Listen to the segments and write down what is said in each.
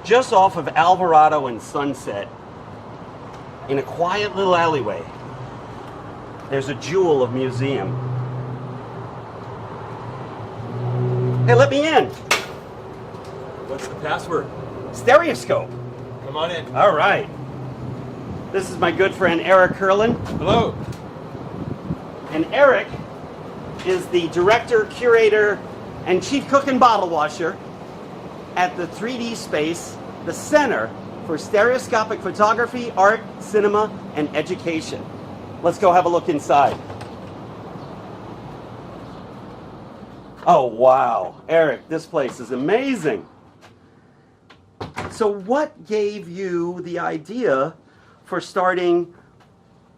just off of Alvarado and Sunset, in a quiet little alleyway, there's a jewel of museum. Hey, let me in. What's the password? Stereoscope. Come on in. All right. This is my good friend Eric Curlin. Hello. And Eric is the director, curator, and chief cook and bottle washer at the 3D-Space, the Center for Stereoscopic Photography, Art, Cinema, and Education. Let's go have a look inside. Oh, wow. Eric, this place is amazing. So what gave you the idea for starting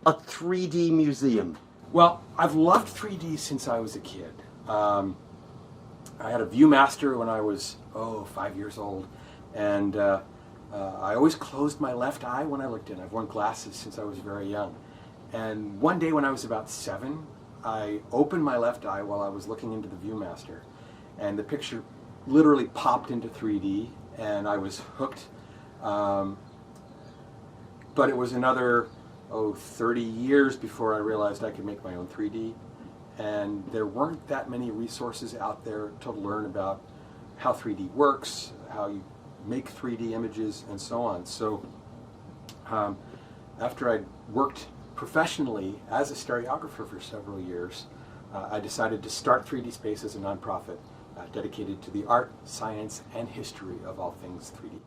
a 3D museum? Well, I've loved 3D since I was a kid. I had a ViewMaster when I was, 5 years old, and I always closed my left eye when I looked in. I've worn glasses since I was very young. And one day when I was about 7, I opened my left eye while I was looking into the ViewMaster, and the picture literally popped into 3D, and I was hooked. But it was another 30 years before I realized I could make my own 3D, and there weren't that many resources out there to learn about how 3D works, how you make 3D images, and so on. So after I'd worked professionally as a stereographer for several years, I decided to start 3D-Space as a nonprofit dedicated to the art, science, and history of all things 3D.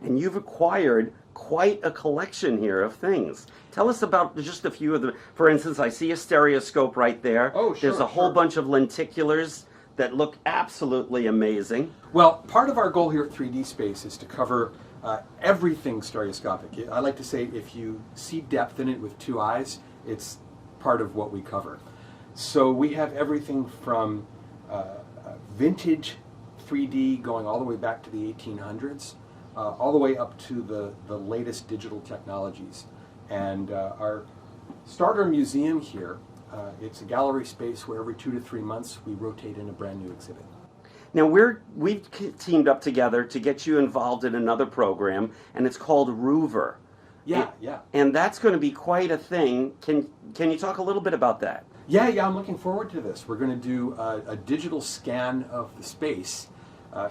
And you've acquired quite a collection here of things. Tell us about just a few of them. For instance, I see a stereoscope right there. Oh, sure. There's a whole bunch of lenticulars that look absolutely amazing. Well, part of our goal here at 3D-Space is to cover everything stereoscopic. I like to say if you see depth in it with 2 eyes, it's part of what we cover. So we have everything from vintage 3D going all the way back to the 1800s, all the way up to the latest digital technologies. And our starter museum here, it's a gallery space where every 2 to 3 months we rotate in a brand new exhibit. Now we've teamed up together to get you involved in another program, and it's called ROOVR. Yeah. And that's going to be quite a thing. Can you talk a little bit about that? Yeah, I'm looking forward to this. We're going to do a digital scan of the space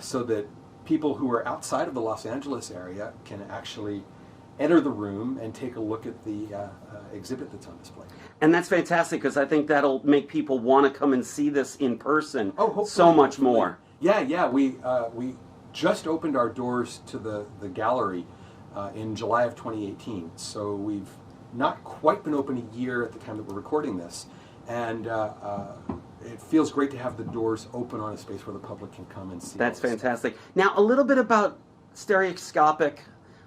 so that people who are outside of the Los Angeles area can actually enter the room and take a look at the exhibit that's on display. And that's fantastic, because I think that'll make people want to come and see this in person Hopefully, so much more. Yeah. We just opened our doors to the gallery in July of 2018. So we've not quite been open a year at the time that we're recording this. And it feels great to have the doors open on a space where the public can come and see. That's fantastic. Now, a little bit about stereoscopic.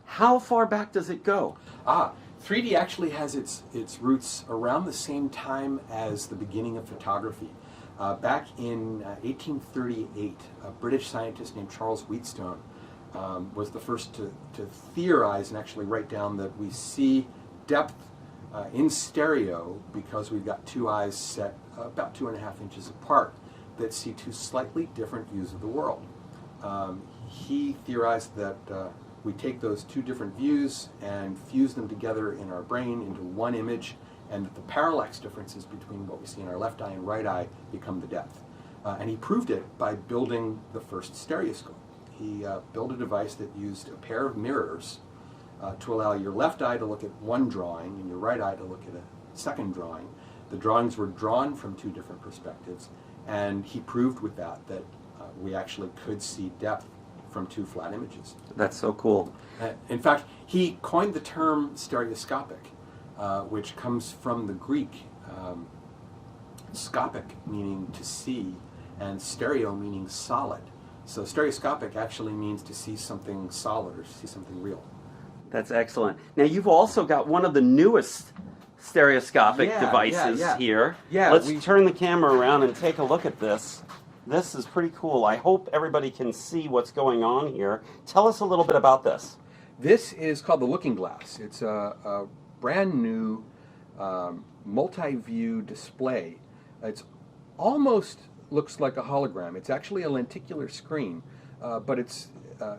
How far back does it go? 3D actually has its roots around the same time as the beginning of photography. Back in 1838, a British scientist named Charles Wheatstone was the first to theorize and actually write down that we see depth in stereo because we've got 2 eyes set about 2.5 inches apart that see 2 slightly different views of the world. He theorized that we take those 2 different views and fuse them together in our brain into one image, and that the parallax differences between what we see in our left eye and right eye become the depth. And he proved it by building the first stereoscope. He built a device that used a pair of mirrors to allow your left eye to look at one drawing and your right eye to look at a second drawing. The drawings were drawn from 2 different perspectives, and he proved with that we actually could see depth from 2 flat images. That's so cool. In fact, he coined the term stereoscopic, which comes from the Greek scopic, meaning to see, and stereo meaning solid. So stereoscopic actually means to see something solid or to see something real. That's excellent. Now, you've also got one of the newest stereoscopic devices here. Yeah, Let's turn the camera around and take a look at this. This is pretty cool. I hope everybody can see what's going on here. Tell us a little bit about this. This is called the Looking Glass. It's a brand new multi-view display. It's almost looks like a hologram. It's actually a lenticular screen, but it's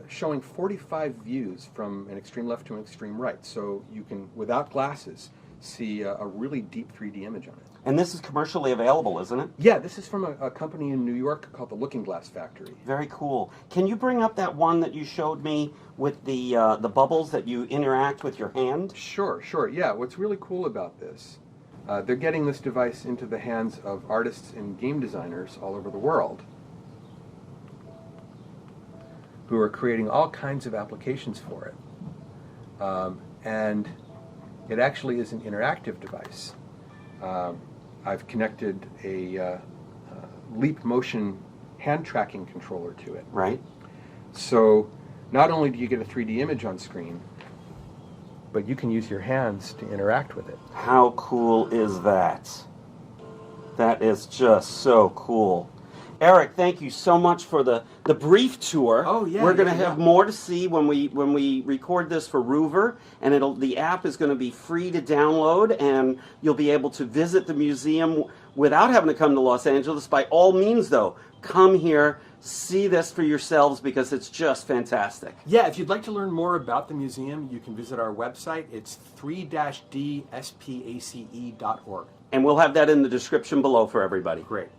showing 45 views from an extreme left to an extreme right. So you can, without glasses, see a really deep 3D image on it. And this is commercially available, isn't it? Yeah, this is from a company in New York called the Looking Glass Factory. Very cool. Can you bring up that one that you showed me with the bubbles that you interact with your hand? Sure, sure. Yeah, what's really cool about this, they're getting this device into the hands of artists and game designers all over the world who are creating all kinds of applications for it. And it actually is an interactive device. I've connected a leap motion hand tracking controller to it. Right. So not only do you get a 3D image on screen, but you can use your hands to interact with it. How cool is that? That is just so cool. Eric, thank you so much for the brief tour. Oh, yeah. We're going to have more to see when we record this for ROOVR, and the app is going to be free to download, and you'll be able to visit the museum without having to come to Los Angeles. By all means, though, come here, see this for yourselves, because it's just fantastic. Yeah, if you'd like to learn more about the museum, you can visit our website. It's 3-dspace.org. And we'll have that in the description below for everybody. Great.